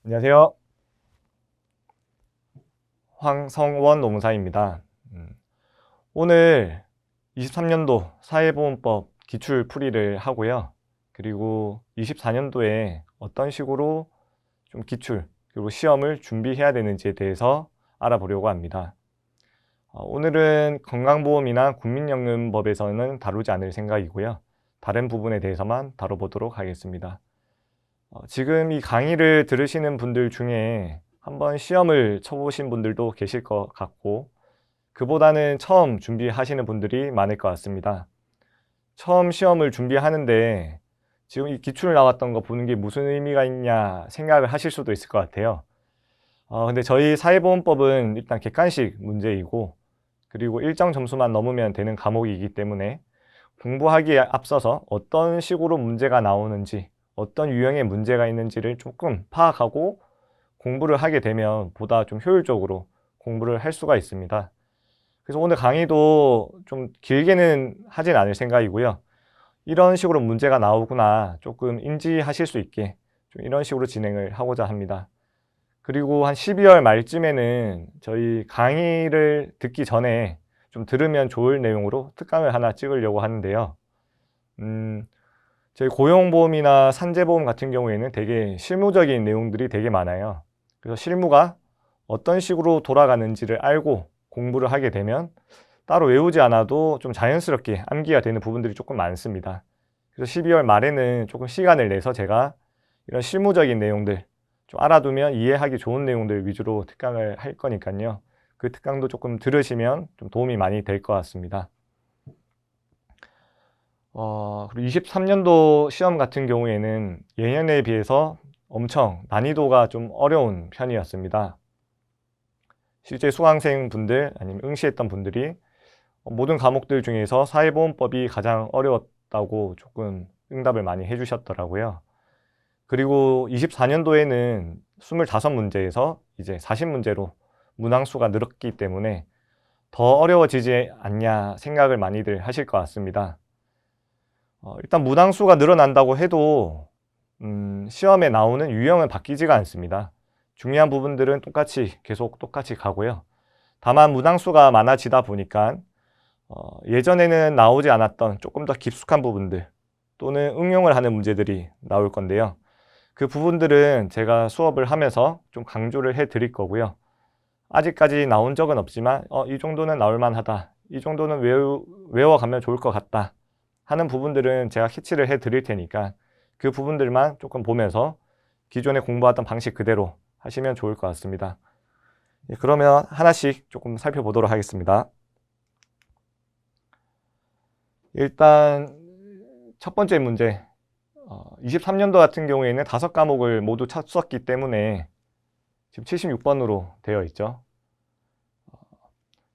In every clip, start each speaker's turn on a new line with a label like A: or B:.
A: 안녕하세요. 황성원 노무사입니다. 오늘 23년도 사회보험법 기출풀이를 하고요. 그리고 24년도에 어떤 식으로 좀 기출 그리고 시험을 준비해야 되는지에 대해서 알아보려고 합니다. 오늘은 건강보험이나 국민연금법에서는 다루지 않을 생각이고요. 다른 부분에 대해서만 다뤄보도록 하겠습니다. 지금 이 강의를 들으시는 분들 중에 한번 시험을 쳐보신 분들도 계실 것 같고, 그보다는 처음 준비하시는 분들이 많을 것 같습니다. 처음 시험을 준비하는데 지금 이 기출 나왔던 거 보는 게 무슨 의미가 있냐 생각을 하실 수도 있을 것 같아요. 근데 저희 사회보험법은 일단 객관식 문제이고, 그리고 일정 점수만 넘으면 되는 과목이기 때문에 공부하기에 앞서서 어떤 식으로 문제가 나오는지, 어떤 유형의 문제가 있는지를 조금 파악하고 공부를 하게 되면 보다 좀 효율적으로 공부를 할 수가 있습니다. 그래서 오늘 강의도 좀 길게는 하진 않을 생각이고요. 이런 식으로 문제가 나오구나 조금 인지하실 수 있게 좀 이런 식으로 진행을 하고자 합니다. 그리고 한 12월 말쯤에는 저희 강의를 듣기 전에 좀 들으면 좋을 내용으로 특강을 하나 찍으려고 하는데요. 저희 고용보험이나 산재보험 같은 경우에는 되게 실무적인 내용들이 되게 많아요. 그래서 실무가 어떤 식으로 돌아가는지를 알고 공부를 하게 되면 따로 외우지 않아도 좀 자연스럽게 암기가 되는 부분들이 조금 많습니다. 그래서 12월 말에는 조금 시간을 내서 제가 이런 실무적인 내용들 좀 알아두면 이해하기 좋은 내용들 위주로 특강을 할 거니까요. 그 특강도 조금 들으시면 좀 도움이 많이 될 것 같습니다. 그리고 23년도 시험 같은 경우에는 예년에 비해서 엄청 난이도가 좀 어려운 편이었습니다. 실제 수강생 분들 아니면 응시했던 분들이 모든 과목들 중에서 사회보험법이 가장 어려웠다고 조금 응답을 많이 해주셨더라고요. 그리고 24년도에는 25문제에서 이제 40문제로 문항수가 늘었기 때문에 더 어려워지지 않냐 생각을 많이들 하실 것 같습니다. 일단 문항수가 늘어난다고 해도 시험에 나오는 유형은 바뀌지가 않습니다. 중요한 부분들은 계속 똑같이 가고요. 다만 문항수가 많아지다 보니까 예전에는 나오지 않았던 조금 더 깊숙한 부분들 또는 응용을 하는 문제들이 나올 건데요. 그 부분들은 제가 수업을 하면서 좀 강조를 해 드릴 거고요. 아직까지 나온 적은 없지만 이 정도는 나올 만하다, 이 정도는 외워가면 좋을 것 같다 하는 부분들은 제가 캐치를 해 드릴 테니까 그 부분들만 조금 보면서 기존에 공부하던 방식 그대로 하시면 좋을 것 같습니다. 그러면 하나씩 조금 살펴보도록 하겠습니다. 일단 첫 번째 문제, 23년도 같은 경우에는 5과목을 모두 쳤었기 때문에 지금 76번으로 되어 있죠.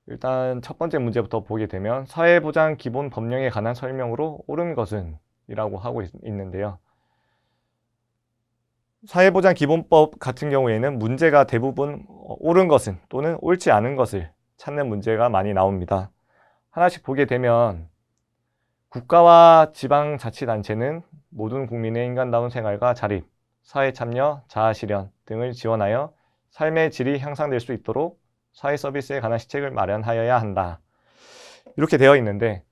A: 일단 첫 번째 문제부터 보게 되면 사회보장 기본 법령에 관한 설명으로 옳은 것은 이라고 하고 있는데요. 사회보장 기본법 같은 경우에는 문제가 대부분 옳은 것은 또는 옳지 않은 것을 찾는 문제가 많이 나옵니다. 하나씩 보게 되면 국가와 지방자치단체는 모든 국민의 인간다운 생활과 자립, 사회참여, 자아실현 등을 지원하여 삶의 질이 향상될 수 있도록 사회서비스에 관한 시책을 마련하여야 한다. 이렇게 되어 있는데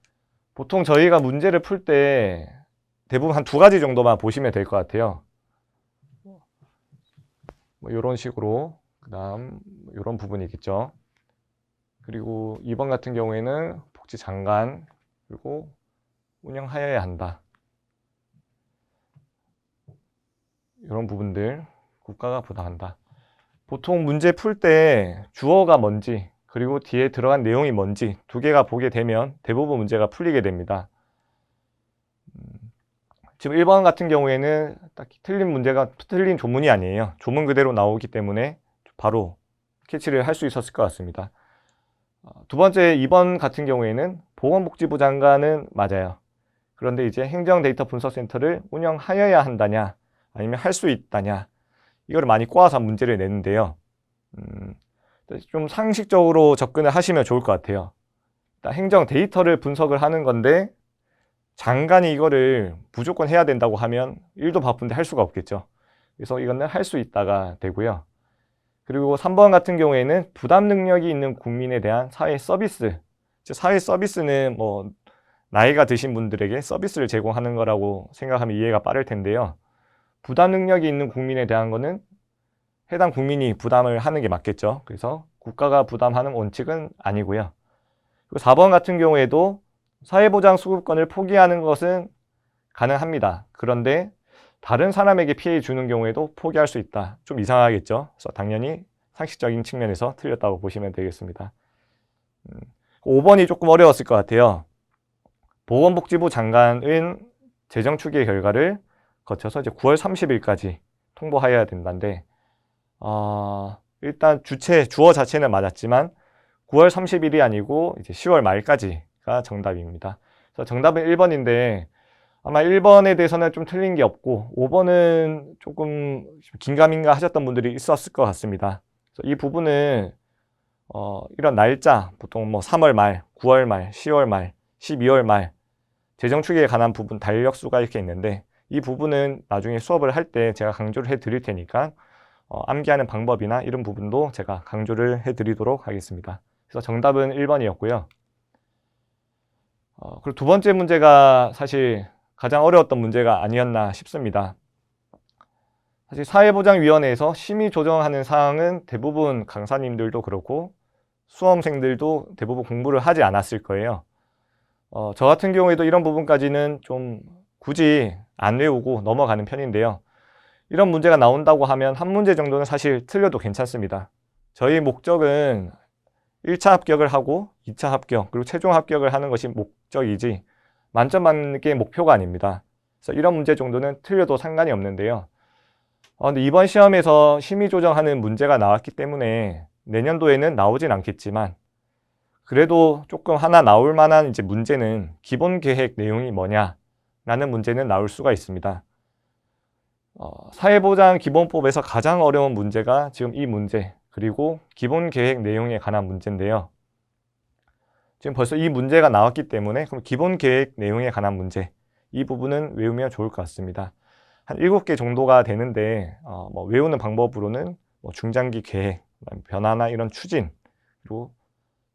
A: 보통 저희가 문제를 풀 때 대부분 한 2가지 정도만 보시면 될 것 같아요. 이런 식으로, 그 다음 이런 부분이겠죠. 그리고 2번 같은 경우에는 복지장관, 그리고 운영하여야 한다. 이런 부분들 국가가 부담한다. 보통 문제 풀 때 주어가 뭔지 그리고 뒤에 들어간 내용이 뭔지 2개가 보게 되면 대부분 문제가 풀리게 됩니다. 지금 1번 같은 경우에는 딱히 틀린 조문이 아니에요. 조문 그대로 나오기 때문에 바로 캐치를 할 수 있었을 것 같습니다. 두 번째 2번 같은 경우에는 보건복지부 장관은 맞아요. 그런데 이제 행정데이터분석센터를 운영하여야 한다냐 아니면 할 수 있다냐, 이거를 많이 꼬아서 문제를 내는데요. 좀 상식적으로 접근을 하시면 좋을 것 같아요. 일단 행정 데이터를 분석을 하는 건데 장관이 이거를 무조건 해야 된다고 하면 일도 바쁜데 할 수가 없겠죠. 그래서 이거는 할 수 있다가 되고요. 그리고 3번 같은 경우에는 부담 능력이 있는 국민에 대한 사회 서비스. 사회 서비스는 뭐 나이가 드신 분들에게 서비스를 제공하는 거라고 생각하면 이해가 빠를 텐데요. 부담 능력이 있는 국민에 대한 거는 해당 국민이 부담을 하는 게 맞겠죠. 그래서 국가가 부담하는 원칙은 아니고요. 그리고 4번 같은 경우에도 사회보장 수급권을 포기하는 것은 가능합니다. 그런데 다른 사람에게 피해 주는 경우에도 포기할 수 있다. 좀 이상하겠죠. 그래서 당연히 상식적인 측면에서 틀렸다고 보시면 되겠습니다. 5번이 조금 어려웠을 것 같아요. 보건복지부 장관은 재정 추계 결과를 거쳐서 이제 9월 30일까지 통보해야 된다는데, 일단 주어 자체는 맞았지만 9월 30일이 아니고 이제 10월 말까지가 정답입니다. 그래서 정답은 1번인데 아마 1번에 대해서는 좀 틀린 게 없고 5번은 조금 긴가민가 하셨던 분들이 있었을 것 같습니다. 그래서 이 부분은 이런 날짜, 보통 뭐 3월 말, 9월 말, 10월 말, 12월 말 재정 추계에 관한 부분 달력수가 이렇게 있는데 이 부분은 나중에 수업을 할 때 제가 강조를 해 드릴 테니까 암기하는 방법이나 이런 부분도 제가 강조를 해 드리도록 하겠습니다. 그래서 정답은 1번이었고요. 그리고 두 번째 문제가 사실 가장 어려웠던 문제가 아니었나 싶습니다. 사실 사회보장위원회에서 심의 조정하는 사항은 대부분 강사님들도 그렇고 수험생들도 대부분 공부를 하지 않았을 거예요. 저 같은 경우에도 이런 부분까지는 좀 굳이 안 외우고 넘어가는 편인데요. 이런 문제가 나온다고 하면 한 문제 정도는 사실 틀려도 괜찮습니다. 저희 목적은 1차 합격을 하고 2차 합격, 그리고 최종 합격을 하는 것이 목적이지 만점 받는 게 목표가 아닙니다. 그래서 이런 문제 정도는 틀려도 상관이 없는데요. 근데 이번 시험에서 심의 조정하는 문제가 나왔기 때문에 내년도에는 나오진 않겠지만 그래도 조금 하나 나올 만한 이제 문제는 기본 계획 내용이 뭐냐라는 문제는 나올 수가 있습니다. 사회보장기본법에서 가장 어려운 문제가 지금 이 문제, 그리고 기본 계획 내용에 관한 문제인데요. 지금 벌써 이 문제가 나왔기 때문에 그럼 기본 계획 내용에 관한 문제, 이 부분은 외우면 좋을 것 같습니다. 한 7개 정도가 되는데 뭐 외우는 방법으로는 뭐 중장기 계획, 변화나 이런 추진, 그리고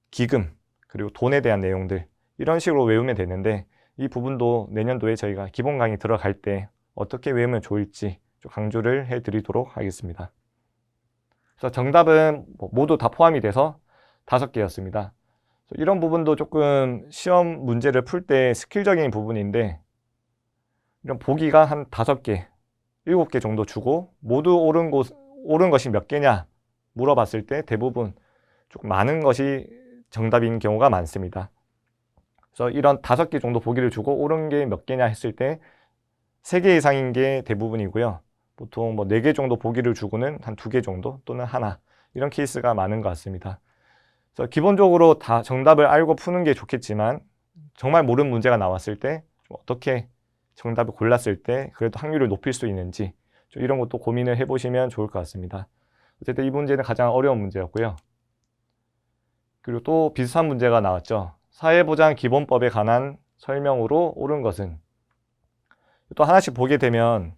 A: 기금, 그리고 돈에 대한 내용들 이런 식으로 외우면 되는데 이 부분도 내년도에 저희가 기본 강의 들어갈 때 어떻게 외우면 좋을지 좀 강조를 해드리도록 하겠습니다. 그래서 정답은 모두 다 포함이 돼서 5개였습니다. 이런 부분도 조금 시험 문제를 풀 때 스킬적인 부분인데 이런 보기가 한 5개, 7개 정도 주고 모두 옳은 것이 몇 개냐 물어봤을 때 대부분 조금 많은 것이 정답인 경우가 많습니다. 그래서 이런 5개 정도 보기를 주고 옳은 게 몇 개냐 했을 때 3개 이상인 게 대부분이고요. 보통 뭐 4개 정도 보기를 주고는 한 2개 정도 또는 하나 이런 케이스가 많은 것 같습니다. 그래서 기본적으로 다 정답을 알고 푸는 게 좋겠지만 정말 모르는 문제가 나왔을 때 좀 어떻게 정답을 골랐을 때 그래도 확률을 높일 수 있는지 좀 이런 것도 고민을 해보시면 좋을 것 같습니다. 어쨌든 이 문제는 가장 어려운 문제였고요. 그리고 또 비슷한 문제가 나왔죠. 사회보장기본법에 관한 설명으로 옳은 것은, 또 하나씩 보게 되면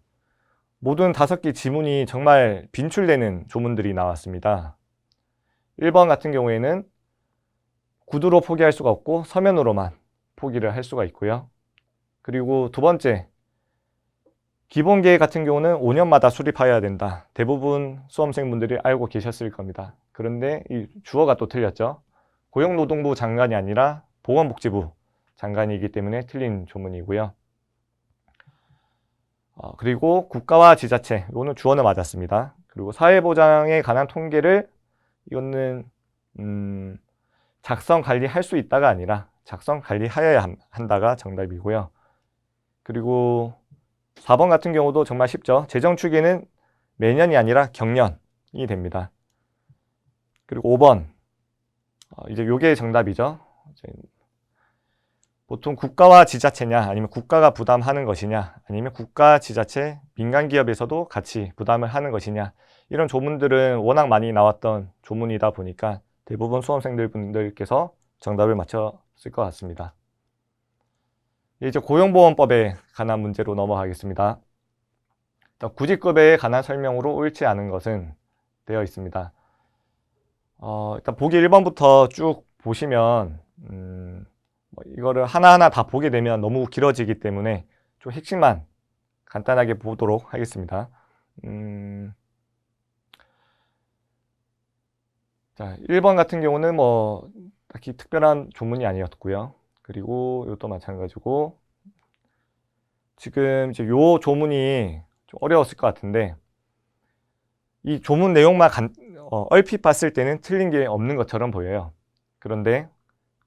A: 모든 5개 지문이 정말 빈출되는 조문들이 나왔습니다. 1번 같은 경우에는 구두로 포기할 수가 없고 서면으로만 포기를 할 수가 있고요. 그리고 두 번째, 기본계획 같은 경우는 5년마다 수립해야 된다. 대부분 수험생분들이 알고 계셨을 겁니다. 그런데 이 주어가 또 틀렸죠. 고용노동부 장관이 아니라 보건복지부 장관이기 때문에 틀린 조문이고요. 그리고 국가와 지자체, 이거는 주어는 맞았습니다. 그리고 사회보장에 관한 통계를 이거는 작성 관리할 수 있다가 아니라 작성 관리하여야 한다가 정답이고요. 그리고 4번 같은 경우도 정말 쉽죠. 재정 추계는 매년이 아니라 경년이 됩니다. 그리고 5번 이제 요게 정답이죠. 보통 국가와 지자체냐 아니면 국가가 부담하는 것이냐 아니면 국가, 지자체, 민간기업에서도 같이 부담을 하는 것이냐, 이런 조문들은 워낙 많이 나왔던 조문이다 보니까 대부분 수험생들께서 정답을 맞췄을 것 같습니다. 이제 고용보험법에 관한 문제로 넘어가겠습니다. 구직급여에 관한 설명으로 옳지 않은 것은 되어 있습니다. 일단 보기 1번부터 쭉 보시면 이거를 하나하나 다 보게 되면 너무 길어지기 때문에 좀 핵심만 간단하게 보도록 하겠습니다. 자, 1번 같은 경우는 뭐 딱히 특별한 조문이 아니었고요. 그리고 이것도 마찬가지고 지금 이제 요 조문이 좀 어려웠을 것 같은데 이 조문 내용만 얼핏 봤을 때는 틀린 게 없는 것처럼 보여요. 그런데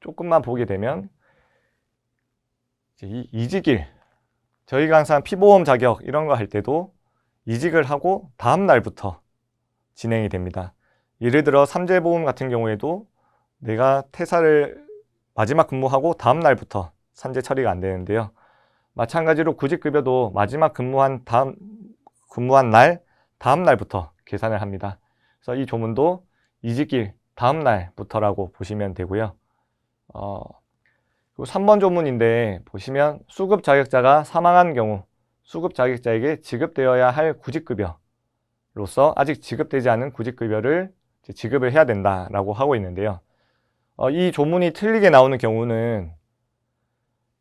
A: 조금만 보게 되면 이 이직일, 저희가 항상 피보험 자격 이런 거 할 때도 이직을 하고 다음 날부터 진행이 됩니다. 예를 들어 삼재보험 같은 경우에도 내가 퇴사를 마지막 근무하고 다음 날부터 산재 처리가 안 되는데요. 마찬가지로 구직급여도 마지막 근무한 날 다음 날부터 계산을 합니다. 그래서 이 조문도 이직일 다음 날부터라고 보시면 되고요. 그리고 3번 조문인데 보시면 수급 자격자가 사망한 경우 수급 자격자에게 지급되어야 할 구직급여로서 아직 지급되지 않은 구직급여를 지급을 해야 된다라고 하고 있는데요. 이 조문이 틀리게 나오는 경우는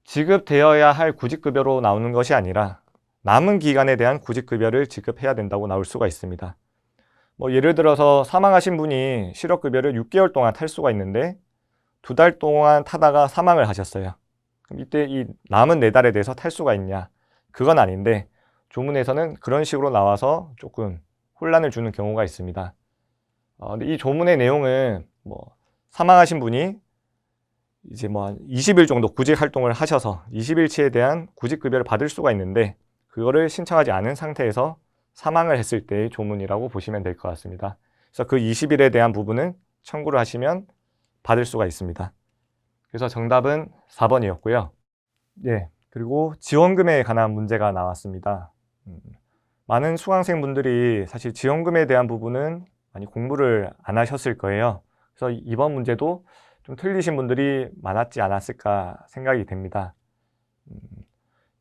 A: 지급되어야 할 구직급여로 나오는 것이 아니라 남은 기간에 대한 구직급여를 지급해야 된다고 나올 수가 있습니다. 뭐 예를 들어서 사망하신 분이 실업급여를 6개월 동안 탈 수가 있는데 2달 동안 타다가 사망을 하셨어요. 그럼 이때 이 남은 4달에 대해서 탈 수가 있냐? 그건 아닌데 조문에서는 그런 식으로 나와서 조금 혼란을 주는 경우가 있습니다. 근데 이 조문의 내용은 뭐 사망하신 분이 이제 뭐 20일 정도 구직 활동을 하셔서 20일치에 대한 구직급여를 받을 수가 있는데 그거를 신청하지 않은 상태에서 사망을 했을 때의 조문이라고 보시면 될 것 같습니다. 그래서 그 20일에 대한 부분은 청구를 하시면 받을 수가 있습니다. 그래서 정답은 4번이었고요. 예, 그리고 지원금에 관한 문제가 나왔습니다. 많은 수강생분들이 사실 지원금에 대한 부분은 많이 공부를 안 하셨을 거예요. 그래서 이번 문제도 좀 틀리신 분들이 많았지 않았을까 생각이 됩니다.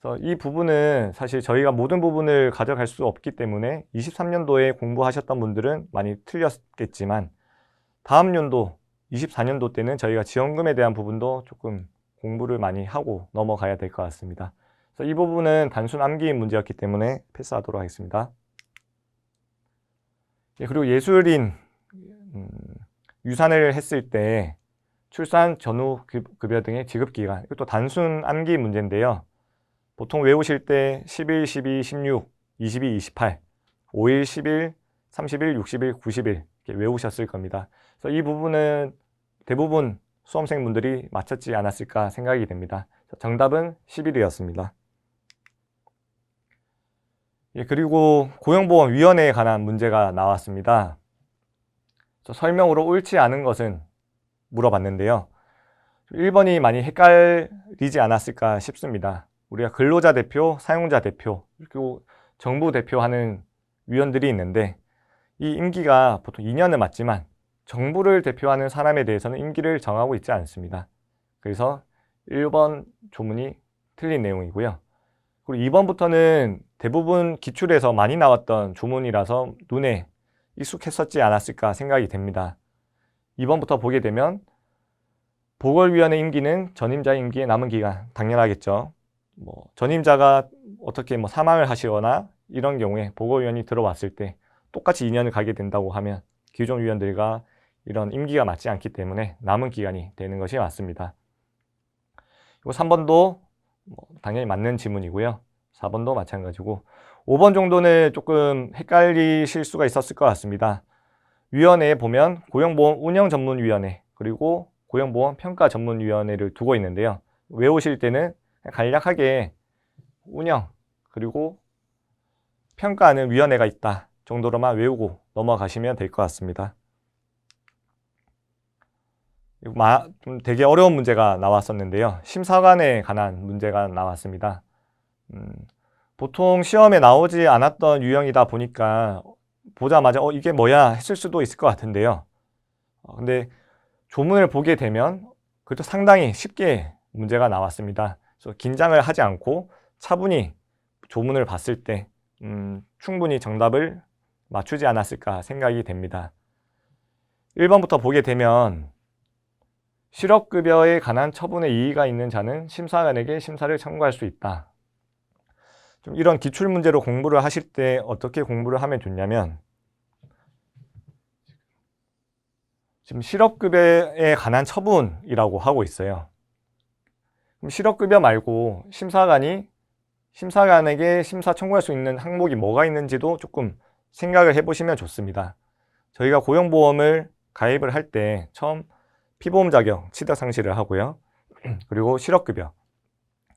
A: 그래서 이 부분은 사실 저희가 모든 부분을 가져갈 수 없기 때문에 23년도에 공부하셨던 분들은 많이 틀렸겠지만 다음 연도 24년도 때는 저희가 지원금에 대한 부분도 조금 공부를 많이 하고 넘어가야 될 것 같습니다. 그래서 이 부분은 단순 암기 문제였기 때문에 패스하도록 하겠습니다. 예, 그리고 예술인 유산을 했을 때 출산 전후 급여 등의 지급기간, 이것도 단순 암기 문제인데요. 보통 외우실 때 11, 12, 16, 22, 28, 5일, 10일, 30일, 60일, 90일 이렇게 외우셨을 겁니다. 그래서 이 부분은 대부분 수험생분들이 맞췄지 않았을까 생각이 됩니다. 정답은 11이었습니다. 예, 그리고 고용보험위원회에 관한 문제가 나왔습니다. 설명으로 옳지 않은 것은 물어봤는데요. 1번이 많이 헷갈리지 않았을까 싶습니다. 우리가 근로자 대표, 사용자 대표, 그리고 정부 대표 하는 위원들이 있는데 이 임기가 보통 2년은 맞지만 정부를 대표하는 사람에 대해서는 임기를 정하고 있지 않습니다. 그래서 1번 조문이 틀린 내용이고요. 그리고 2번부터는 대부분 기출에서 많이 나왔던 조문이라서 눈에 익숙했었지 않았을까 생각이 됩니다. 2번부터 보게 되면 보궐위원회 임기는 전임자 임기의 남은 기간, 당연하겠죠. 뭐 전임자가 어떻게 뭐 사망을 하시거나 이런 경우에 보궐위원이 들어왔을 때 똑같이 2년을 가게 된다고 하면 기존 위원들과 이런 임기가 맞지 않기 때문에 남은 기간이 되는 것이 맞습니다. 그리고 3번도 당연히 맞는 지문이고요. 4번도 마찬가지고 5번 정도는 조금 헷갈리실 수가 있었을 것 같습니다. 위원회에 보면 고용보험 운영전문위원회 그리고 고용보험 평가전문위원회를 두고 있는데요. 외우실 때는 간략하게 운영 그리고 평가하는 위원회가 있다 정도로만 외우고 넘어가시면 될 것 같습니다. 좀 되게 어려운 문제가 나왔었는데요. 심사관에 관한 문제가 나왔습니다. 보통 시험에 나오지 않았던 유형이다 보니까 보자마자 이게 뭐야 했을 수도 있을 것 같은데요. 근데 조문을 보게 되면 그래도 상당히 쉽게 문제가 나왔습니다. 그래서 긴장을 하지 않고 차분히 조문을 봤을 때 충분히 정답을 맞추지 않았을까 생각이 됩니다. 1번부터 보게 되면 실업급여에 관한 처분에 이의가 있는 자는 심사관에게 심사를 청구할 수 있다. 좀 이런 기출문제로 공부를 하실 때 어떻게 공부를 하면 좋냐면, 지금 실업급여에 관한 처분이라고 하고 있어요. 그럼 실업급여 말고 심사관에게 심사 청구할 수 있는 항목이 뭐가 있는지도 조금 생각을 해보시면 좋습니다. 저희가 고용보험을 가입을 할 때 처음 피보험 자격 취득 상실을 하고요. 그리고 실업급여,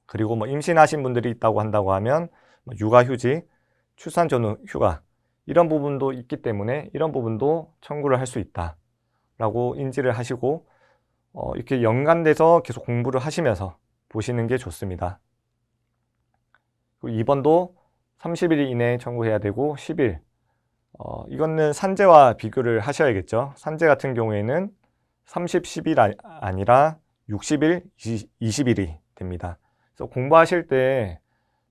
A: 그리고 뭐 임신하신 분들이 있다고 한다고 하면 육아휴직, 출산 전후 휴가, 이런 부분도 있기 때문에 이런 부분도 청구를 할 수 있다라고 인지를 하시고 이렇게 연관돼서 계속 공부를 하시면서 보시는 게 좋습니다. 그리고 2번도 30일 이내에 청구해야 되고 10일, 이거는 산재와 비교를 하셔야겠죠. 산재 같은 경우에는 30, 10일 아니라 60일, 20일이 됩니다. 그래서 공부하실 때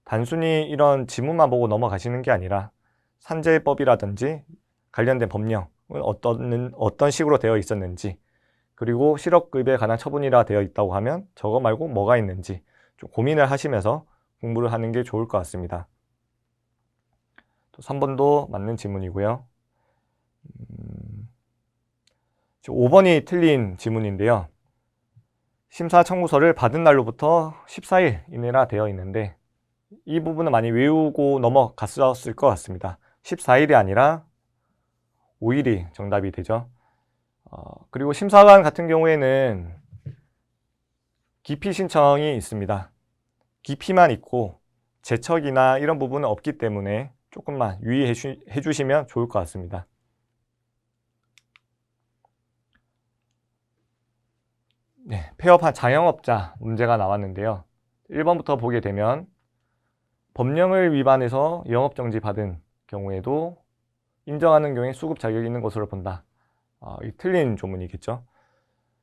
A: 단순히 이런 지문만 보고 넘어가시는 게 아니라 산재법이라든지 관련된 법령을 어떤 식으로 되어 있었는지, 그리고 실업급여에 관한 처분이라 되어 있다고 하면 저거 말고 뭐가 있는지 좀 고민을 하시면서 공부를 하는 게 좋을 것 같습니다. 또 3번도 맞는 지문이고요. 5번이 틀린 지문인데요. 심사 청구서를 받은 날로부터 14일 이내라 되어 있는데 이 부분은 많이 외우고 넘어갔었을 것 같습니다. 14일이 아니라 5일이 정답이 되죠. 그리고 심사관 같은 경우에는 기피 신청이 있습니다. 기피만 있고 제척이나 이런 부분은 없기 때문에 조금만 유의해 주시면 좋을 것 같습니다. 네, 폐업한 자영업자 문제가 나왔는데요. 1번부터 보게 되면 법령을 위반해서 영업정지 받은 경우에도 인정하는 경우에 수급 자격이 있는 것으로 본다. 이 틀린 조문이겠죠.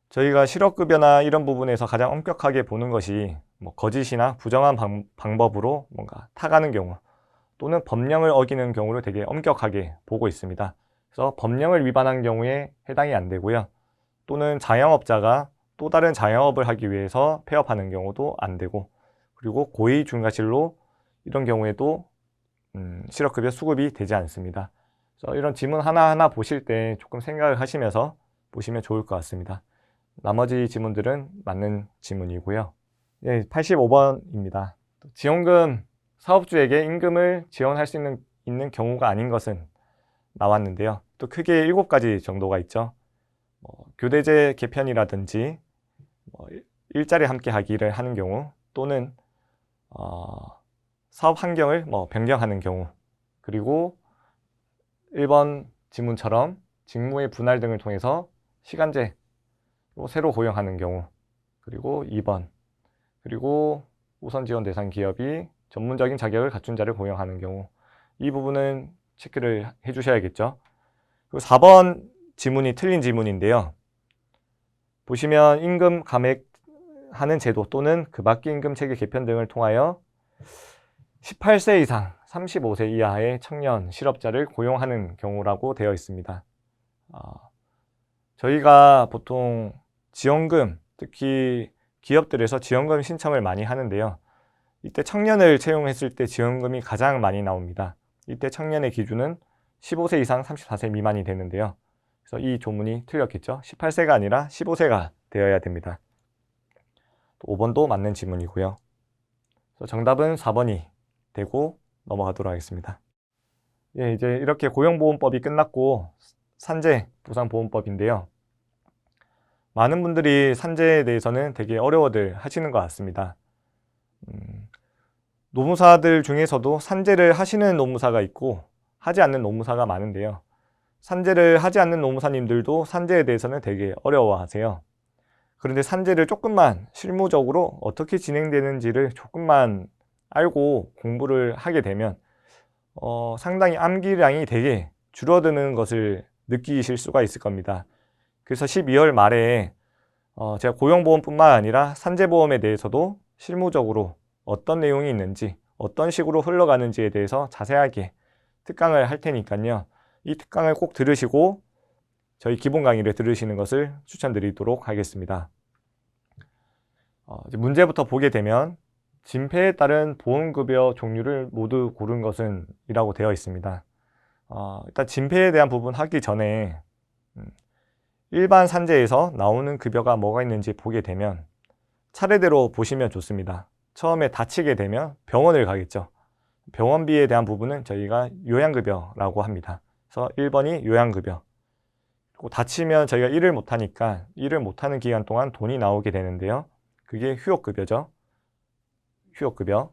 A: 저희가 실업급여나 이런 부분에서 가장 엄격하게 보는 것이 거짓이나 부정한 방법으로 뭔가 타가는 경우 또는 법령을 어기는 경우를 되게 엄격하게 보고 있습니다. 그래서 법령을 위반한 경우에 해당이 안 되고요. 또는 자영업자가 또 다른 자영업을 하기 위해서 폐업하는 경우도 안 되고, 그리고 고의 중과실로 이런 경우에도 실업급여 수급이 되지 않습니다. 그래서 이런 지문 하나하나 보실 때 조금 생각을 하시면서 보시면 좋을 것 같습니다. 나머지 지문들은 맞는 지문이고요. 네, 85번입니다. 지원금, 사업주에게 임금을 지원할 수 있는 경우가 아닌 것은 나왔는데요. 또 크게 7가지 정도가 있죠. 교대제 개편이라든지 일자리 함께 하기를 하는 경우, 또는 사업 환경을 변경하는 경우, 그리고 1번 지문처럼 직무의 분할 등을 통해서 시간제로 새로 고용하는 경우, 그리고 2번, 그리고 우선 지원 대상 기업이 전문적인 자격을 갖춘 자를 고용하는 경우, 이 부분은 체크를 해 주셔야겠죠. 그리고 4번 지문이 틀린 지문인데요. 보시면 임금 감액하는 제도 또는 그 밖의 임금 체계 개편 등을 통하여 18세 이상 35세 이하의 청년 실업자를 고용하는 경우라고 되어 있습니다. 저희가 보통 지원금, 특히 기업들에서 지원금 신청을 많이 하는데요. 이때 청년을 채용했을 때 지원금이 가장 많이 나옵니다. 이때 청년의 기준은 15세 이상 34세 미만이 되는데요. 그래서 이 조문이 틀렸겠죠. 18세가 아니라 15세가 되어야 됩니다. 5번도 맞는 지문이고요. 그래서 정답은 4번이 되고 넘어가도록 하겠습니다. 예, 이제 이렇게 고용보험법이 끝났고 산재보상보험법인데요. 많은 분들이 산재에 대해서는 되게 어려워들 하시는 것 같습니다. 노무사들 중에서도 산재를 하시는 노무사가 있고 하지 않는 노무사가 많은데요. 산재를 하지 않는 노무사님들도 산재에 대해서는 되게 어려워하세요. 그런데 산재를 조금만 실무적으로 어떻게 진행되는지를 조금만 알고 공부를 하게 되면 상당히 암기량이 되게 줄어드는 것을 느끼실 수가 있을 겁니다. 그래서 12월 말에 제가 고용보험뿐만 아니라 산재보험에 대해서도 실무적으로 어떤 내용이 있는지, 어떤 식으로 흘러가는지에 대해서 자세하게 특강을 할 테니까요. 이 특강을 꼭 들으시고 저희 기본 강의를 들으시는 것을 추천드리도록 하겠습니다. 이제 문제부터 보게 되면 진폐에 따른 보험급여 종류를 모두 고른 것은 이라고 되어 있습니다. 일단 진폐에 대한 부분 하기 전에 일반 산재에서 나오는 급여가 뭐가 있는지 보게 되면 차례대로 보시면 좋습니다. 처음에 다치게 되면 병원을 가겠죠. 병원비에 대한 부분은 저희가 요양급여라고 합니다. 그래서 1번이 요양급여. 그리고 다치면 저희가 일을 못하니까 일을 못하는 기간 동안 돈이 나오게 되는데요. 그게 휴업급여죠. 휴업급여.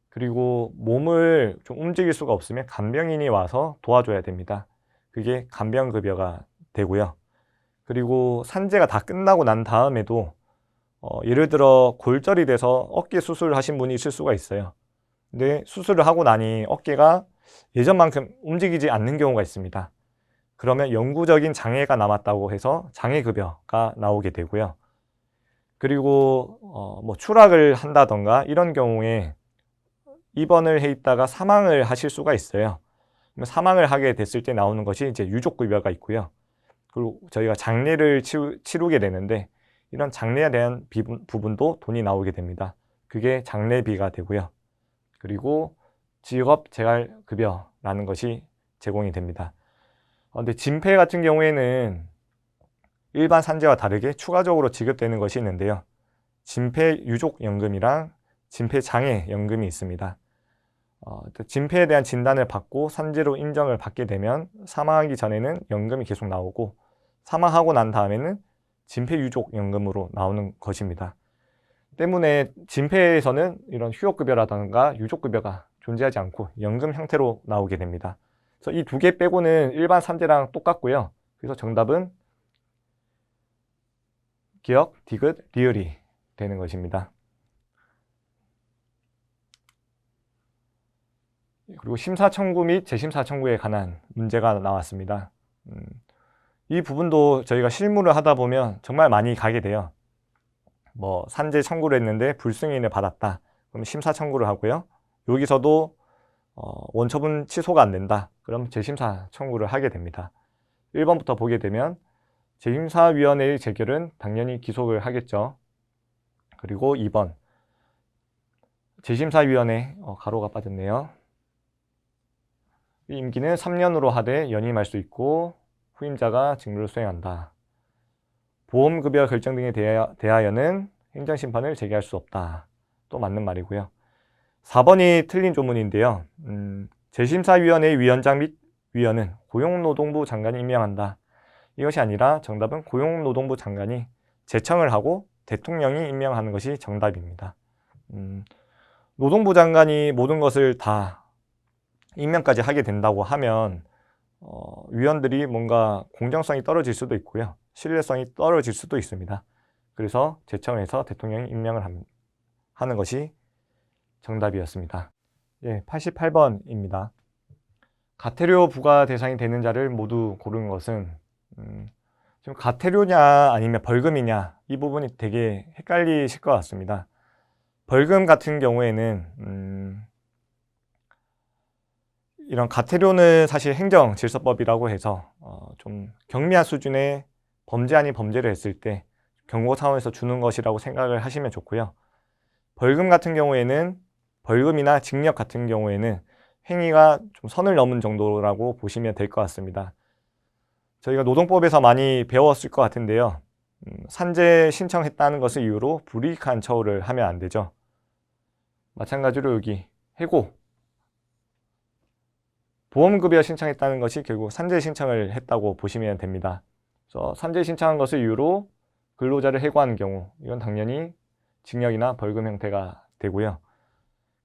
A: 그리고 몸을 좀 움직일 수가 없으면 간병인이 와서 도와줘야 됩니다. 그게 간병급여가 되고요. 그리고 산재가 다 끝나고 난 다음에도 예를 들어 골절이 돼서 어깨 수술을 하신 분이 있을 수가 있어요. 근데 수술을 하고 나니 어깨가 예전만큼 움직이지 않는 경우가 있습니다. 그러면 영구적인 장애가 남았다고 해서 장애급여가 나오게 되고요. 그리고 뭐 추락을 한다던가 이런 경우에 입원을 해 있다가 사망을 하실 수가 있어요. 사망을 하게 됐을 때 나오는 것이 이제 유족급여가 있고요. 그리고 저희가 장례를 치르게 되는데 이런 장례에 대한 부분도 돈이 나오게 됩니다. 그게 장례비가 되고요. 그리고 직업재활급여라는 것이 제공이 됩니다. 근데 진폐 같은 경우에는 일반 산재와 다르게 추가적으로 지급되는 것이 있는데요. 진폐유족연금이랑 진폐장애연금이 있습니다. 진폐에 대한 진단을 받고 산재로 인정을 받게 되면 사망하기 전에는 연금이 계속 나오고 사망하고 난 다음에는 진폐유족연금으로 나오는 것입니다. 때문에 진폐에서는 이런 휴업급여라든가 유족급여가 존재하지 않고 연금 형태로 나오게 됩니다. 그래서 이 두 개 빼고는 일반 산재랑 똑같고요. 그래서 정답은 기역, 디귿, 리을이 되는 것입니다. 그리고 심사 청구 및 재심사 청구에 관한 문제가 나왔습니다. 이 부분도 저희가 실무를 하다 보면 정말 많이 가게 돼요. 뭐 산재 청구를 했는데 불승인을 받았다. 그럼 심사 청구를 하고요. 여기서도 원처분 취소가 안 된다. 그럼 재심사 청구를 하게 됩니다. 1번부터 보게 되면 재심사위원회의 재결은 당연히 기속을 하겠죠. 그리고 2번 재심사위원회 가로가 빠졌네요. 임기는 3년으로 하되 연임할 수 있고 후임자가 직무를 수행한다. 보험급여 결정 등에 대하여는 행정심판을 제기할 수 없다. 또 맞는 말이고요. 4번이 틀린 조문인데요. 재심사위원회 위원장 및 위원은 고용노동부 장관이 임명한다. 이것이 아니라 정답은 고용노동부 장관이 제청을 하고 대통령이 임명하는 것이 정답입니다. 노동부 장관이 모든 것을 다 임명까지 하게 된다고 하면 위원들이 뭔가 공정성이 떨어질 수도 있고요. 신뢰성이 떨어질 수도 있습니다. 그래서 제청해서 대통령이 임명을 하는 것이 정답이었습니다. 예, 88번입니다. 가태료 부과 대상이 되는 자를 모두 고른 것은 지금 가태료냐 아니면 벌금이냐 이 부분이 되게 헷갈리실 것 같습니다. 벌금 같은 경우에는 이런 가태료는 사실 행정질서법이라고 해서 좀 경미한 수준의 범죄 아닌 범죄를 했을 때 경고 차원에서 주는 것이라고 생각을 하시면 좋고요. 벌금 같은 경우에는 벌금이나 징역 같은 경우에는 행위가 좀 선을 넘은 정도라고 보시면 될 것 같습니다. 저희가 노동법에서 많이 배웠을 것 같은데요. 산재 신청했다는 것을 이유로 불이익한 처우를 하면 안 되죠. 마찬가지로 여기 해고 보험급여 신청했다는 것이 결국 산재 신청을 했다고 보시면 됩니다. 그래서 산재 신청한 것을 이유로 근로자를 해고하는 경우 이건 당연히 징역이나 벌금 형태가 되고요.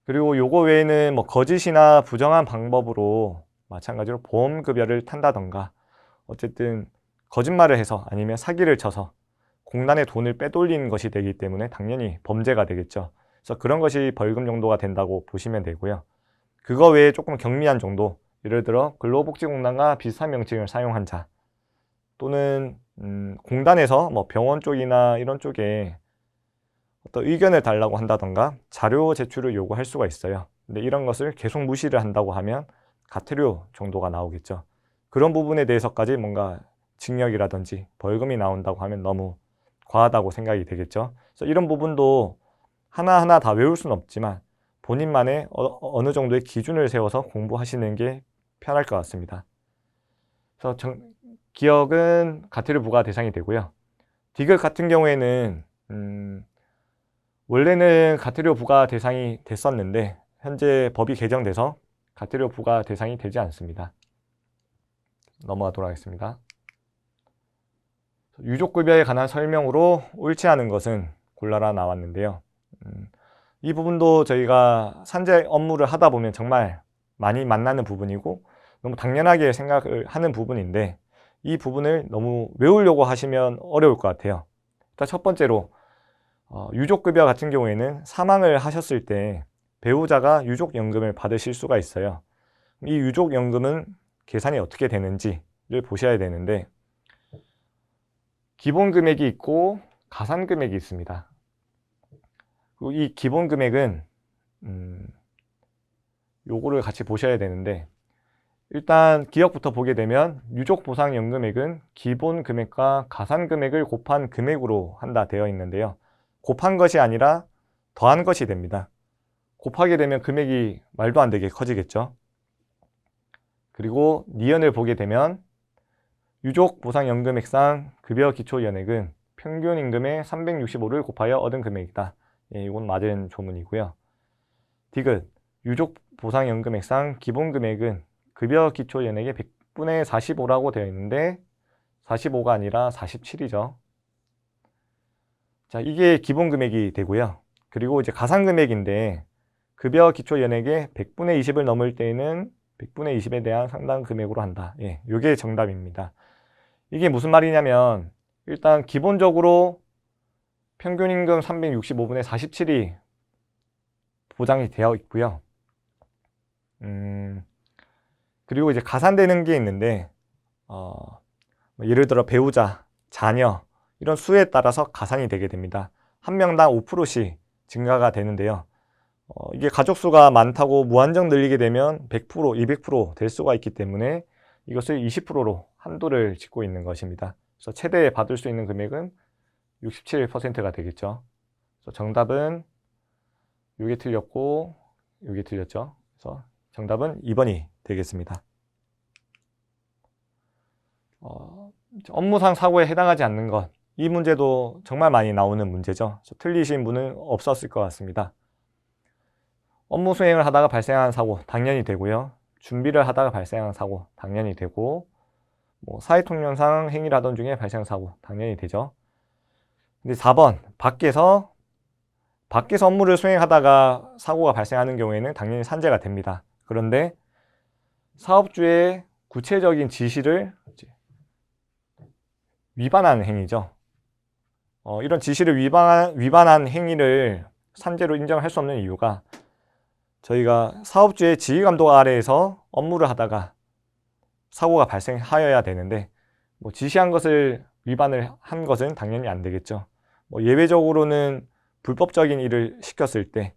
A: 그리고 요거 외에는 뭐 거짓이나 부정한 방법으로 마찬가지로 보험급여를 탄다던가 어쨌든 거짓말을 해서 아니면 사기를 쳐서 공단의 돈을 빼돌리는 것이 되기 때문에 당연히 범죄가 되겠죠. 그래서 그런 것이 벌금 정도가 된다고 보시면 되고요. 그거 외에 조금 경미한 정도, 예를 들어 근로복지공단과 비슷한 명칭을 사용한 자 또는 공단에서 뭐 병원 쪽이나 이런 쪽에 어떤 의견을 달라고 한다던가 자료 제출을 요구할 수가 있어요. 근데 이런 것을 계속 무시를 한다고 하면 과태료 정도가 나오겠죠. 그런 부분에 대해서까지 뭔가 징역이라든지 벌금이 나온다고 하면 너무 과하다고 생각이 되겠죠. 그래서 이런 부분도 하나하나 다 외울 수는 없지만 본인만의 어느 정도의 기준을 세워서 공부하시는 게 편할 것 같습니다. 그래서 기억은 과태료 부과 대상이 되고요. 디귿 같은 경우에는 원래는 과태료 부과 대상이 됐었는데 현재 법이 개정돼서 과태료 부과 대상이 되지 않습니다. 넘어가도록 하겠습니다. 유족급여에 관한 설명으로 옳지 않은 것은 골라라 나왔는데요. 이 부분도 저희가 산재 업무를 하다 보면 정말 많이 만나는 부분이고 너무 당연하게 생각을 하는 부분인데 이 부분을 너무 외우려고 하시면 어려울 것 같아요. 일단 첫 번째로 유족급여 같은 경우에는 사망을 하셨을 때 배우자가 유족연금을 받으실 수가 있어요. 이 유족연금은 계산이 어떻게 되는지를 보셔야 되는데 기본 금액이 있고 가산 금액이 있습니다. 그리고 이 기본 금액은 요거를 같이 보셔야 되는데 일단 기억부터 보게 되면 유족보상연금액은 기본 금액과 가산 금액을 곱한 금액으로 한다 되어 있는데요. 곱한 것이 아니라 더한 것이 됩니다. 곱하게 되면 금액이 말도 안 되게 커지겠죠. 그리고 니은을 보게 되면 유족보상연금액상 급여기초연액은 평균임금의 365를 곱하여 얻은 금액이다. 예, 이건 맞은 조문이고요. 디귿 유족보상연금액상 기본금액은 급여기초연액의 100분의 45라고 되어 있는데 45가 아니라 47이죠. 자, 이게 기본금액이 되고요. 그리고 이제 가산금액인데 급여기초연액의 100분의 20을 넘을 때에는 100분의 20에 대한 상당 금액으로 한다. 예, 이게 정답입니다. 이게 무슨 말이냐면 일단 기본적으로 평균임금 365분의 47이 보장이 되어 있고요. 그리고 이제 가산되는 게 있는데 예를 들어 배우자, 자녀 이런 수에 따라서 가산이 되게 됩니다. 한 명당 5%씩 증가가 되는데요. 이게 가족수가 많다고 무한정 늘리게 되면 100%, 200% 될 수가 있기 때문에 이것을 20%로 한도를 짓고 있는 것입니다. 그래서 최대 받을 수 있는 금액은 67%가 되겠죠. 그래서 정답은 이게 틀렸고 이게 틀렸죠. 그래서 정답은 2번이 되겠습니다. 업무상 사고에 해당하지 않는 것, 이 문제도 정말 많이 나오는 문제죠. 틀리신 분은 없었을 것 같습니다. 업무 수행을 하다가 발생한 사고 당연히 되고요. 준비를 하다가 발생한 사고 당연히 되고 사회통념상 행위를 하던 중에 발생한 사고 당연히 되죠. 근데 4번 밖에서 업무를 수행하다가 사고가 발생하는 경우에는 당연히 산재가 됩니다. 그런데 사업주의 구체적인 지시를 위반한 행위죠. 이런 지시를 위반한 행위를 산재로 인정할 수 없는 이유가 저희가 사업주의 지휘감독 아래에서 업무를 하다가 사고가 발생하여야 되는데 지시한 것을 위반을 한 것은 당연히 안 되겠죠. 예외적으로는 불법적인 일을 시켰을 때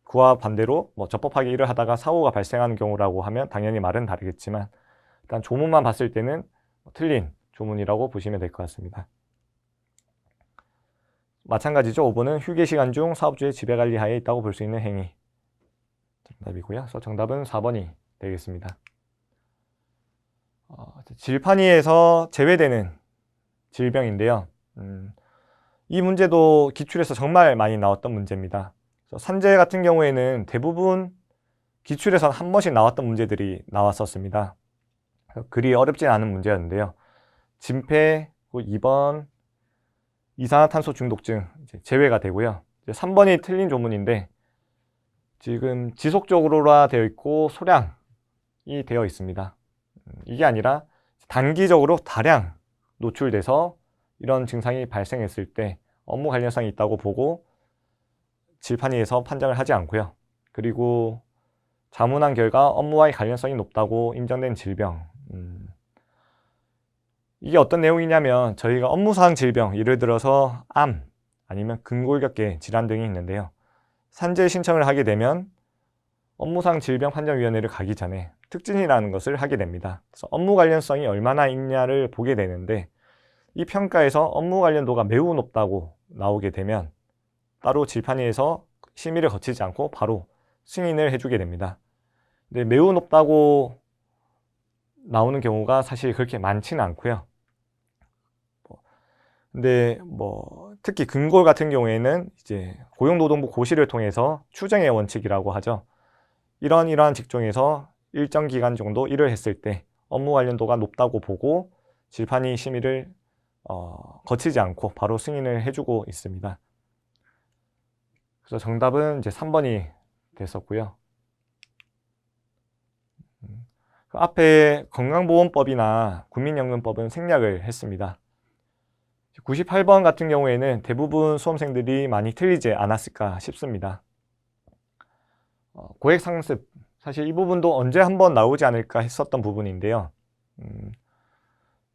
A: 그와 반대로 적법하게 일을 하다가 사고가 발생하는 경우라고 하면 당연히 말은 다르겠지만 일단 조문만 봤을 때는 틀린 조문이라고 보시면 될 것 같습니다. 마찬가지죠. 5번은 휴게시간 중 사업주의 지배관리 하에 있다고 볼 수 있는 행위. 정답이고요. 그래서 정답은 4번이 되겠습니다. 질판위에서 제외되는 질병인데요. 이 문제도 기출에서 정말 많이 나왔던 문제입니다. 산재 같은 경우에는 대부분 기출에서 한 번씩 나왔던 문제들이 나왔었습니다. 그리 어렵진 않은 문제였는데요. 진폐 2번 이산화탄소 중독증 제외가 되고요. 3번이 틀린 조문인데 지금 지속적으로라 되어 있고 소량이 되어 있습니다. 이게 아니라 단기적으로 다량 노출돼서 이런 증상이 발생했을 때 업무 관련성이 있다고 보고 질판위에서 판정을 하지 않고요. 그리고 자문한 결과 업무와의 관련성이 높다고 인정된 질병. 이게 어떤 내용이냐면 저희가 업무상 질병, 예를 들어서 암 아니면 근골격계 질환 등이 있는데요. 산재 신청을 하게 되면 업무상 질병판정위원회를 가기 전에 특진이라는 것을 하게 됩니다. 그래서 업무 관련성이 얼마나 있냐를 보게 되는데, 이 평가에서 업무 관련도가 매우 높다고 나오게 되면 따로 질판위에서 심의를 거치지 않고 바로 승인을 해주게 됩니다. 근데 매우 높다고 나오는 경우가 사실 그렇게 많지는 않고요. 근데 특히 근골 같은 경우에는 이제 고용노동부 고시를 통해서 추정의 원칙이라고 하죠. 이러한 직종에서 일정 기간 정도 일을 했을 때 업무 관련도가 높다고 보고 질판위 심의를 거치지 않고 바로 승인을 해주고 있습니다. 그래서 정답은 이제 3번이 됐었고요. 그 앞에 건강보험법이나 국민연금법은 생략을 했습니다. 98번 같은 경우에는 대부분 수험생들이 많이 틀리지 않았을까 싶습니다. 고액상습, 사실 이 부분도 언제 한번 나오지 않을까 했었던 부분인데요.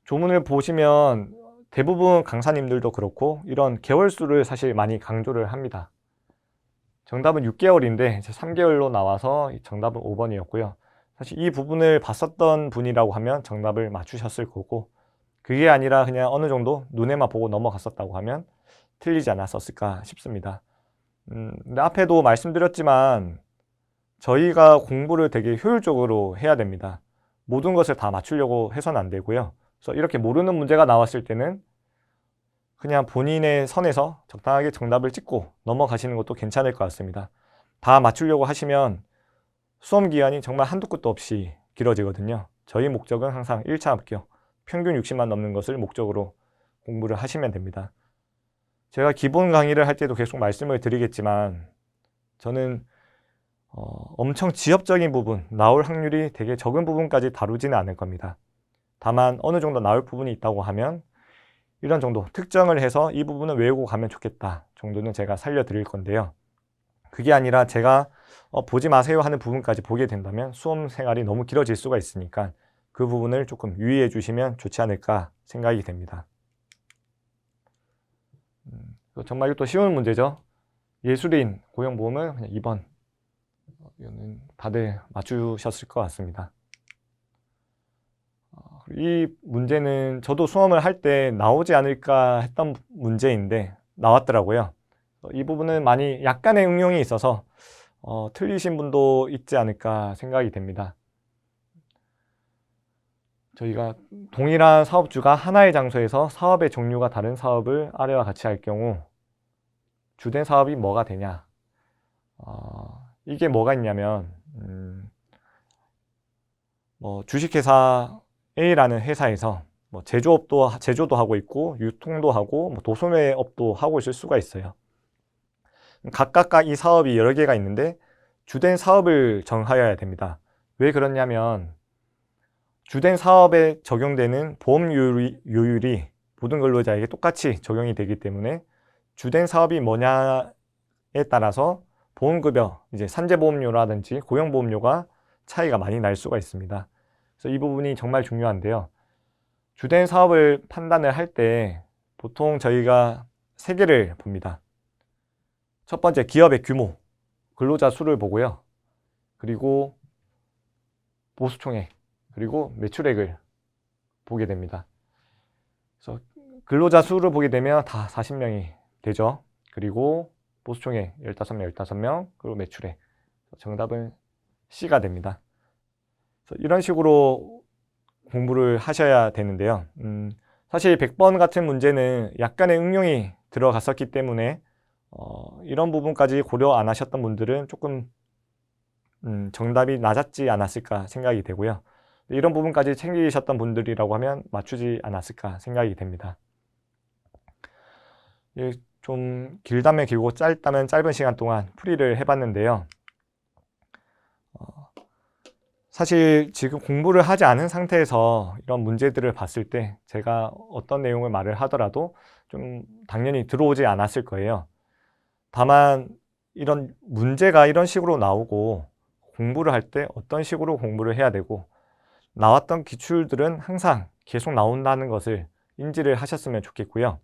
A: 조문을 보시면 대부분 강사님들도 그렇고 이런 개월수를 사실 많이 강조를 합니다. 정답은 6개월인데 3개월로 나와서 정답은 5번이었고요. 사실 이 부분을 봤었던 분이라고 하면 정답을 맞추셨을 거고, 그게 아니라 그냥 어느 정도 눈에만 보고 넘어갔었다고 하면 틀리지 않았었을까 싶습니다. 근데 앞에도 말씀드렸지만 저희가 공부를 되게 효율적으로 해야 됩니다. 모든 것을 다 맞추려고 해서는 안 되고요. 그래서 이렇게 모르는 문제가 나왔을 때는 그냥 본인의 선에서 적당하게 정답을 찍고 넘어가시는 것도 괜찮을 것 같습니다. 다 맞추려고 하시면 수험 기간이 정말 한두 끝도 없이 길어지거든요. 저희 목적은 항상 1차 합격, 평균 60만 넘는 것을 목적으로 공부를 하시면 됩니다. 제가 기본 강의를 할 때도 계속 말씀을 드리겠지만 저는 엄청 지엽적인 부분, 나올 확률이 되게 적은 부분까지 다루지는 않을 겁니다. 다만 어느 정도 나올 부분이 있다고 하면 이런 정도 특정을 해서 이 부분은 외우고 가면 좋겠다 정도는 제가 살려드릴 건데요. 그게 아니라 제가 보지 마세요 하는 부분까지 보게 된다면 수험 생활이 너무 길어질 수가 있으니까 그 부분을 조금 유의해 주시면 좋지 않을까 생각이 됩니다. 정말 이것도 쉬운 문제죠. 예술인 고용보험은 그냥 2번. 이거는 다들 맞추셨을 것 같습니다. 이 문제는 저도 수험을 할 때 나오지 않을까 했던 문제인데 나왔더라고요. 이 부분은 많이 약간의 응용이 있어서 틀리신 분도 있지 않을까 생각이 됩니다. 저희가 동일한 사업주가 하나의 장소에서 사업의 종류가 다른 사업을 아래와 같이 할 경우 주된 사업이 뭐가 되냐? 이게 뭐가 있냐면 주식회사 A라는 회사에서 제조도 하고 있고 유통도 하고 도소매업도 하고 있을 수가 있어요. 각각 이 사업이 여러 개가 있는데 주된 사업을 정하여야 됩니다. 왜 그러냐면 주된 사업에 적용되는 보험료율이 모든 근로자에게 똑같이 적용이 되기 때문에 주된 사업이 뭐냐에 따라서 보험급여, 이제 산재보험료라든지 고용보험료가 차이가 많이 날 수가 있습니다. 그래서 이 부분이 정말 중요한데요. 주된 사업을 판단을 할 때 보통 저희가 3개를 봅니다. 첫 번째, 기업의 규모, 근로자 수를 보고요. 그리고 보수총액, 그리고 매출액을 보게 됩니다. 그래서 근로자 수를 보게 되면 다 40명이 되죠. 그리고 보수총액 15명, 그리고 매출액. 정답은 C가 됩니다. 그래서 이런 식으로 공부를 하셔야 되는데요. 사실 100번 같은 문제는 약간의 응용이 들어갔었기 때문에 이런 부분까지 고려 안 하셨던 분들은 조금 정답이 낮았지 않았을까 생각이 되고요. 이런 부분까지 챙기셨던 분들이라고 하면 맞추지 않았을까 생각이 됩니다. 좀 길다면 길고 짧다면 짧은 시간 동안 풀이를 해봤는데요. 사실 지금 공부를 하지 않은 상태에서 이런 문제들을 봤을 때 제가 어떤 내용을 말을 하더라도 좀 당연히 들어오지 않았을 거예요. 다만 이런 문제가 이런 식으로 나오고 공부를 할 때 어떤 식으로 공부를 해야 되고 나왔던 기출들은 항상 계속 나온다는 것을 인지를 하셨으면 좋겠고요.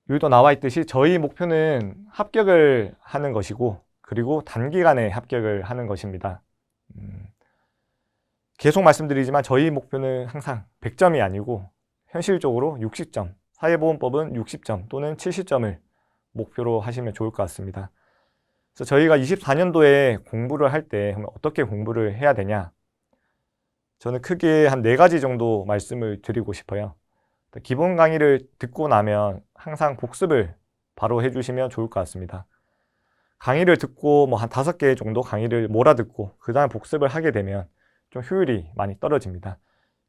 A: 여기도 나와 있듯이 저희 목표는 합격을 하는 것이고 그리고 단기간에 합격을 하는 것입니다. 계속 말씀드리지만 저희 목표는 항상 100점이 아니고 현실적으로 60점, 사회보험법은 60점 또는 70점을 목표로 하시면 좋을 것 같습니다. 그래서 저희가 24년도에 공부를 할 때 어떻게 공부를 해야 되냐? 저는 크게 한 4가지 정도 말씀을 드리고 싶어요. 기본 강의를 듣고 나면 항상 복습을 바로 해주시면 좋을 것 같습니다. 강의를 듣고 뭐 한 5개 정도 강의를 몰아듣고 그 다음 복습을 하게 되면 좀 효율이 많이 떨어집니다.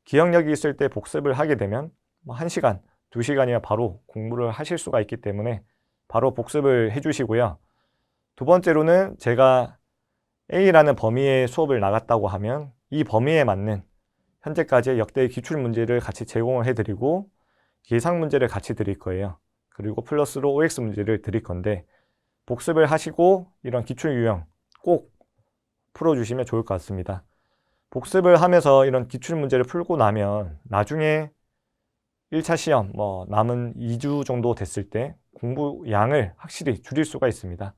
A: 기억력이 있을 때 복습을 하게 되면 뭐 1시간, 2시간이면 바로 공부를 하실 수가 있기 때문에 바로 복습을 해주시고요. 두 번째로는 제가 A라는 범위의 수업을 나갔다고 하면 이 범위에 맞는 현재까지의 역대 기출 문제를 같이 제공을 해드리고 예상 문제를 같이 드릴 거예요. 그리고 플러스로 OX 문제를 드릴 건데 복습을 하시고 이런 기출 유형 꼭 풀어주시면 좋을 것 같습니다. 복습을 하면서 이런 기출 문제를 풀고 나면 나중에 1차 시험 남은 2주 정도 됐을 때 공부 양을 확실히 줄일 수가 있습니다.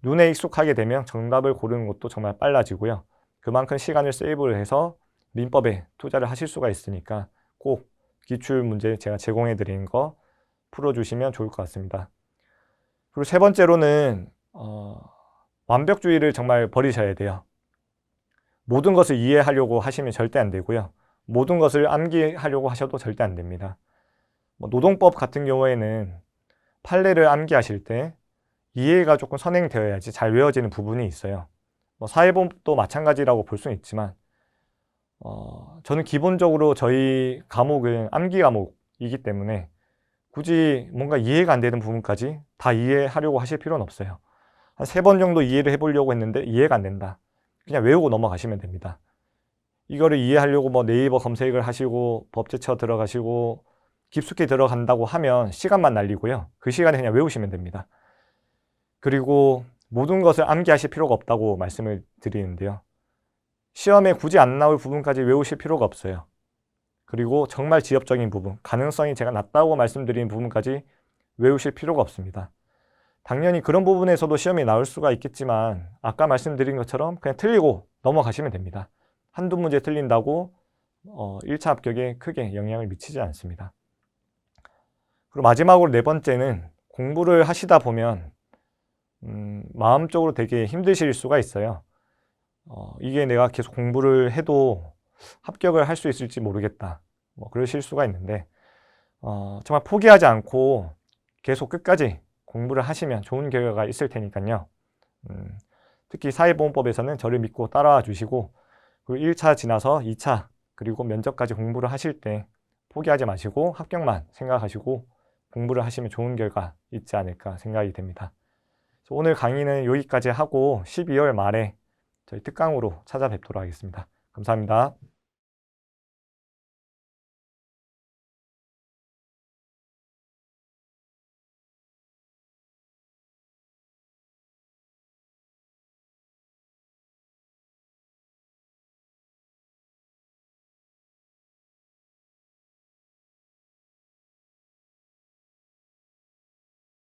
A: 눈에 익숙하게 되면 정답을 고르는 것도 정말 빨라지고요. 그만큼 시간을 세이브를 해서 민법에 투자를 하실 수가 있으니까 꼭 기출 문제 제가 제공해 드리는 거 풀어주시면 좋을 것 같습니다. 그리고 세 번째로는 완벽주의를 정말 버리셔야 돼요. 모든 것을 이해하려고 하시면 절대 안 되고요. 모든 것을 암기하려고 하셔도 절대 안 됩니다. 노동법 같은 경우에는 판례를 암기하실 때 이해가 조금 선행되어야지 잘 외워지는 부분이 있어요. 사회보험도 마찬가지라고 볼 수는 있지만 저는 기본적으로 저희 과목은 암기 과목이기 때문에 굳이 뭔가 이해가 안 되는 부분까지 다 이해하려고 하실 필요는 없어요. 한 3번 정도 이해를 해보려고 했는데 이해가 안 된다. 그냥 외우고 넘어가시면 됩니다. 이거를 이해하려고 네이버 검색을 하시고 법제처 들어가시고 깊숙이 들어간다고 하면 시간만 날리고요. 그 시간에 그냥 외우시면 됩니다. 그리고 모든 것을 암기하실 필요가 없다고 말씀을 드리는데요. 시험에 굳이 안 나올 부분까지 외우실 필요가 없어요. 그리고 정말 지엽적인 부분, 가능성이 제가 낮다고 말씀드린 부분까지 외우실 필요가 없습니다. 당연히 그런 부분에서도 시험이 나올 수가 있겠지만 아까 말씀드린 것처럼 그냥 틀리고 넘어가시면 됩니다. 한두 문제 틀린다고 1차 합격에 크게 영향을 미치지 않습니다. 그리고 마지막으로 4번째는 공부를 하시다 보면 마음적으로 되게 힘드실 수가 있어요. 이게 내가 계속 공부를 해도 합격을 할 수 있을지 모르겠다. 그러실 수가 있는데 정말 포기하지 않고 계속 끝까지 공부를 하시면 좋은 결과가 있을 테니까요. 특히 사회보험법에서는 저를 믿고 따라와 주시고 그리고 1차 지나서 2차 그리고 면접까지 공부를 하실 때 포기하지 마시고 합격만 생각하시고 공부를 하시면 좋은 결과 있지 않을까 생각이 됩니다. 오늘 강의는 여기까지 하고 12월 말에 저희 특강으로 찾아뵙도록 하겠습니다. 감사합니다.